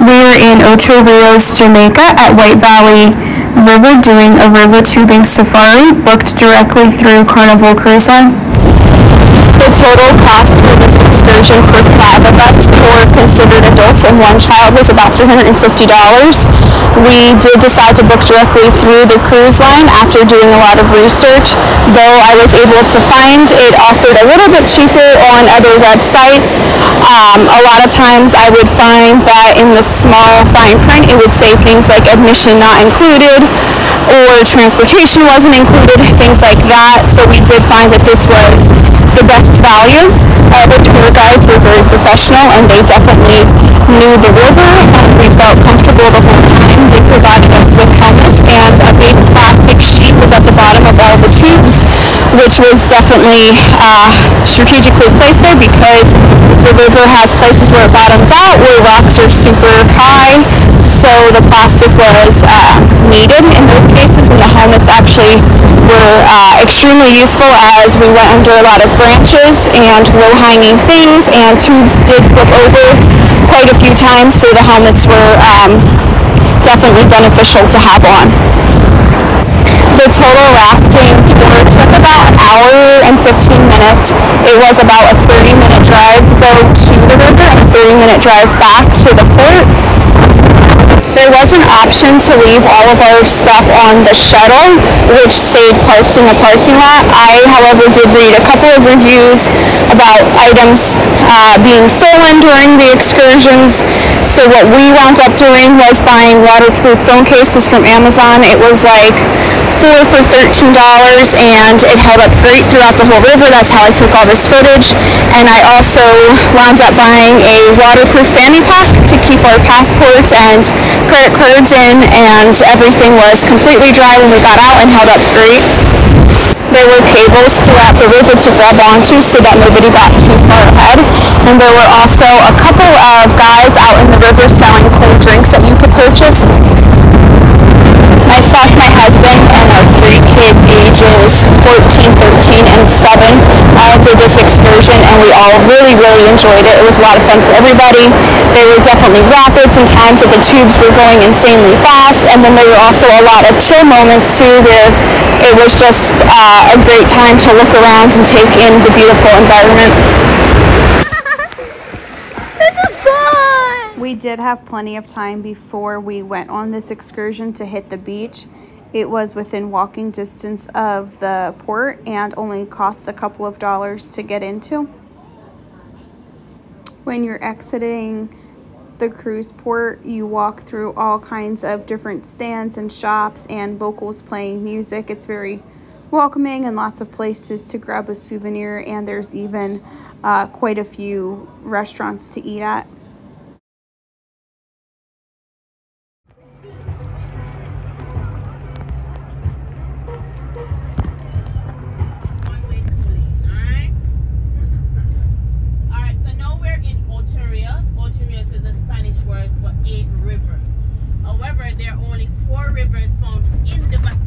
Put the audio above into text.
We were in Ocho Rios, Jamaica at White Valley River doing a river tubing safari booked directly through Carnival Cruise Line. The total cost for this excursion for 5 of us, 4 considered adults and 1 child, was about $350. We did decide to book directly through the cruise line after doing a lot of research, though I was able to find it offered a little bit cheaper on other websites. A lot of times I would find that in the small fine print it would say things like admission not included or transportation wasn't included, things like that. So we did find that this was the best value. The tour guides were very professional and they definitely knew the river and we felt comfortable the whole time. They provided us with helmets and a big plastic sheet was at the bottom of all the tubes, which was definitely strategically placed there because the river has places where it bottoms out where rocks are super high, so the plastic was needed in those cases, and the helmets actually were extremely useful as we went under a lot of branches and low-hanging things, and tubes did flip over quite a few times, so the helmets were definitely beneficial to have on. The total rafting tour took about an hour and 15 minutes. It was about a 30-minute drive though to the river and a 30-minute drive back to the port. There was an option to leave all of our stuff on the shuttle, which stayed parked in the parking lot. I, however, did read a couple of reviews about items being stolen during the excursions. So what we wound up doing was buying waterproof phone cases from Amazon. It was like 4 for $13 and it held up great throughout the whole river. That's how I took all this footage. And I also wound up buying a waterproof fanny pack to keep our passports and credit cards in, and everything was completely dry when we got out and held up great. There were cables throughout the river to grab onto so that nobody got too far ahead. And there were also a couple of guys out in the river selling cold drinks that you could purchase. Myself, my husband, and our 3 kids ages 14, 13, and 7 did this excursion, and we all really enjoyed it. It was a lot of fun for everybody. There were definitely rapids and times that the tubes were going insanely fast, and then there were also a lot of chill moments too where it was just a great time to look around and take in the beautiful environment. We did have plenty of time before we went on this excursion to hit the beach. It was within walking distance of the port and only costs a couple of dollars to get into. When you're exiting the cruise port, you walk through all kinds of different stands and shops and locals playing music. It's very welcoming and lots of places to grab a souvenir, and there's even quite a few restaurants to eat at. Ocho Rios is the Spanish word for 8 river. However, there are only 4 rivers found in the Pacific.